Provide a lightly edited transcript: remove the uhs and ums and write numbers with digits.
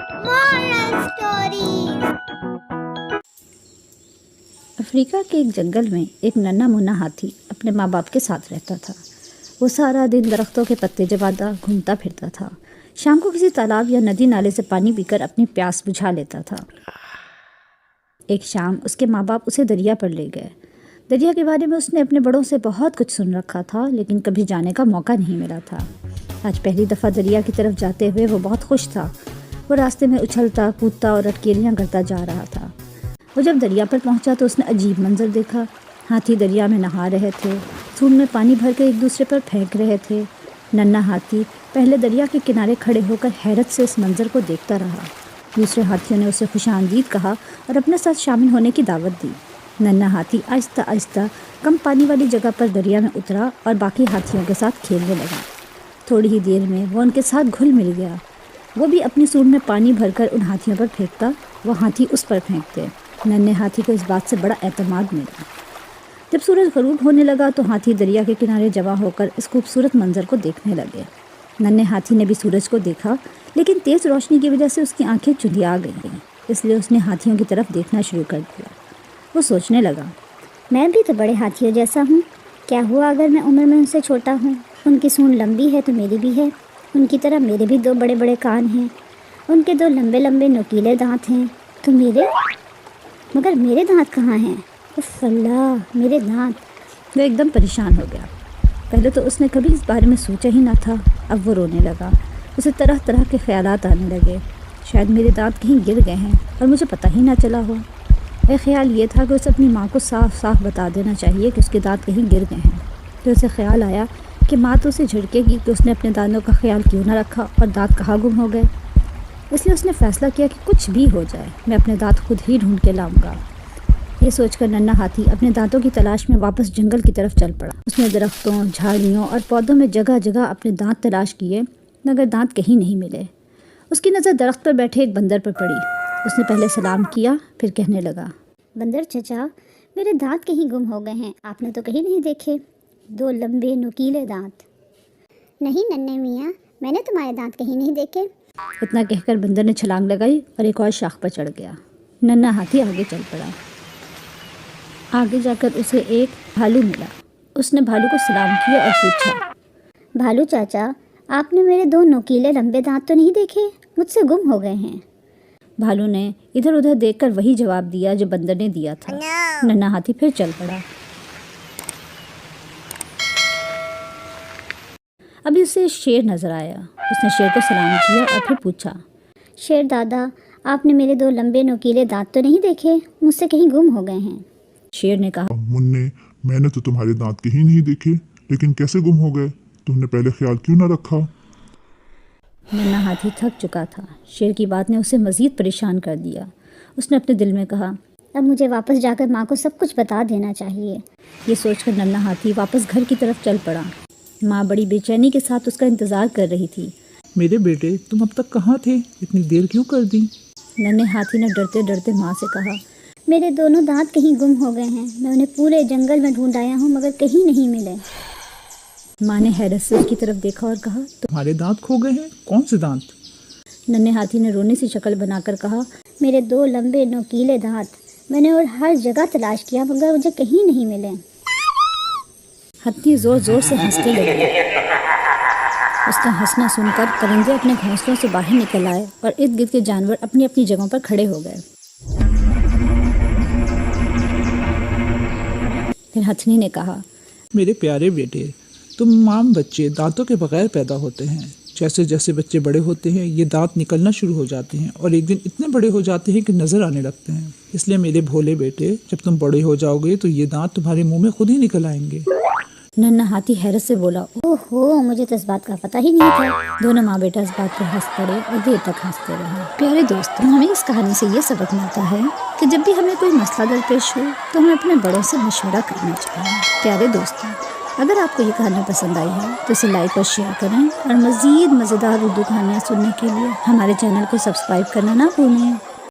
Moral Stories। Africa के एक जंगल में एक नन्हा मुन्ना हाथी अपने माँ बाप के साथ रहता था। वो सारा दिन दरख्तों के पत्ते चबाता घूमता फिरता था। शाम को किसी तालाब या नदी नाले से पानी पीकर अपनी प्यास बुझा लेता था। एक शाम उसके माँ बाप उसे दरिया पर ले गए। दरिया के बारे में उसने अपने बड़ों से बहुत कुछ सुन रखा था, लेकिन कभी जाने का मौका नहीं मिला था। आज पहली दफ़ा दरिया की तरफ जाते हुए वो बहुत खुश था। वो रास्ते में उछलता कूदता और अटकेलियाँ करता जा रहा था। वो जब दरिया पर पहुंचा तो उसने अजीब मंजर देखा। हाथी दरिया में नहा रहे थे, सूंड में पानी भर के एक दूसरे पर फेंक रहे थे। नन्हा हाथी पहले दरिया के किनारे खड़े होकर हैरत से इस मंजर को देखता रहा। दूसरे हाथियों ने उसे खुशामदीद कहा और अपने साथ शामिल होने की दावत दी। नन्हा हाथी आहिस्ता आहिस्ता कम पानी वाली जगह पर दरिया में उतरा और बाकी हाथियों के साथ खेलने लगा। थोड़ी ही देर में वो उनके साथ घुल मिल गया। वो भी अपनी सूंड में पानी भरकर उन हाथियों पर फेंकता, वो हाथी उस पर फेंकते। नन्हे हाथी को इस बात से बड़ा एतमाद मिला। जब सूरज गरूब होने लगा तो हाथी दरिया के किनारे जमा होकर इस खूबसूरत मंजर को देखने लगे। नन्हे हाथी ने भी सूरज को देखा, लेकिन तेज़ रोशनी की वजह से उसकी आंखें चुंधिया गईं, इसलिए उसने हाथियों की तरफ देखना शुरू कर दिया। वो सोचने लगा, मैं भी तो बड़े हाथियों जैसा हूँ। क्या हुआ अगर मैं उम्र में उनसे छोटा हूँ? उनकी सूंड लंबी है तो मेरी भी है। उनकी तरह मेरे भी दो बड़े बड़े कान हैं। उनके दो लंबे लंबे नुकीले दांत हैं। तो मगर मेरे दांत कहाँ हैं? उफ़ अल्लाह, मेरे दांत। वो एकदम परेशान हो गया। पहले तो उसने कभी इस बारे में सोचा ही ना था। अब वो रोने लगा। उसे तरह तरह के ख्यालात आने लगे। शायद मेरे दांत कहीं गिर गए हैं और मुझे पता ही ना चला हो। एक ख्याल ये था कि उसे अपनी माँ को साफ साफ बता देना चाहिए कि उसके दांत कहीं गिर गए हैं। तो उसे ख्याल आया कि माँ तो उसे झिड़केगी कि उसने अपने दांतों का ख्याल क्यों ना रखा और दांत कहाँ गुम हो गए। इसलिए उसने फ़ैसला किया कि कुछ भी हो जाए, मैं अपने दांत खुद ही ढूंढ के लाऊंगा। ये सोचकर नन्हा हाथी अपने दांतों की तलाश में वापस जंगल की तरफ चल पड़ा। उसने दरख्तों, झाड़ियों और पौधों में जगह जगह अपने दांत तलाश किए, मगर दांत कहीं नहीं मिले। उसकी नज़र दरख्त पर बैठे एक बंदर पर पड़ी। उसने पहले सलाम किया, फिर कहने लगा, बंदर चचा, मेरे दांत कहीं गुम हो गए हैं। आपने तो कहीं नहीं देखे? दो लंबे नुकीले दांत। नहीं नन्हे मियाँ, मैंने तुम्हारे दांत कहीं नहीं देखे। इतना कहकर बंदर ने छलांग लगाई और एक और शाख पर चढ़ गया। नन्हा हाथी आगे चल पड़ा। आगे जाकर उसे एक भालू मिला। उसने भालू को सलाम किया और पूछा, भालू चाचा, आपने मेरे दो नुकीले लंबे दांत तो नहीं देखे? मुझसे गुम हो गए हैं। भालू ने इधर उधर देखकर वही जवाब दिया जो बंदर ने दिया था। नन्हा हाथी फिर चल पड़ा। अभी उसे शेर नजर आया। उसने शेर को सलाम किया और फिर पूछा, शेर दादा, आपने मेरे दो लंबे नुकीले दांत तो नहीं देखे? मुझसे कहीं गुम हो गए हैं। शेर ने कहा, मुन्ने, मैंने तो तुम्हारे दांत कहीं नहीं देखे, लेकिन कैसे गुम हो गए? तुमने पहले ख्याल क्यों ना रखा? नन्हा हाथी थक चुका था। शेर की बात ने उसे मज़ीद परेशान कर दिया। उसने अपने दिल में कहा, अब मुझे वापस जाकर माँ को सब कुछ बता देना चाहिए। ये सोचकर नन्हा हाथी वापस घर की तरफ चल पड़ा। माँ बड़ी बेचैनी के साथ उसका इंतज़ार कर रही थी। मेरे बेटे, तुम अब तक कहाँ थे? इतनी देर क्यों कर दी? नन्हे हाथी ने डरते डरते माँ से कहा, मेरे दोनों दांत कहीं गुम हो गए हैं। मैं उन्हें पूरे जंगल में ढूंढ आया हूँ, मगर कहीं नहीं मिले। माँ ने हैरत से उसकी तरफ देखा और कहा, तुम्हारे दांत खो गए हैं? कौन से दांत? नन्हे हाथी ने रोने सी शक्ल बनाकर कहा, मेरे दो लंबे नुकीले दांत। मैंने और हर जगह तलाश किया, मगर मुझे कहीं नहीं मिले। हाथी जोर जोर से हंसने लगे। उसका हंसना सुनकर परिंदे अपने घोंसलों से बाहर निकल आए और इर्द गिर्द के जानवर अपनी अपनी जगहों पर खड़े हो गए। फिर हथनी ने कहा, मेरे प्यारे बेटे, तुम आम बच्चे दांतों के बगैर पैदा होते हैं। जैसे जैसे बच्चे बड़े होते हैं ये दांत निकलना शुरू हो जाते हैं और एक दिन इतने बड़े हो जाते हैं कि नज़र आने लगते हैं। इसलिए मेरे भोले बेटे, जब तुम बड़े हो जाओगे तो ये दांत तुम्हारे मुंह में खुद ही निकल आएंगे। नन्हा हाथी हैरत से बोला, ओहो, मुझे तो इस बात का पता ही नहीं था। दोनों माँ बेटा इस बात पर हंस पड़े और देर तक हंसते रहे। प्यारे दोस्तों, हमें इस कहानी से ये सबक मिलता है कि जब भी हमें कोई मसला दरपेश हो तो हमें अपने बड़ों से मशवरा करना चाहिए। प्यारे दोस्तों, अगर आपको ये कहानी पसंद आई है तो इसे लाइक और शेयर करें और मज़ीद मज़ेदार उर्दू कहानियाँ सुनने के लिए हमारे चैनल को सब्सक्राइब करना ना भूलें।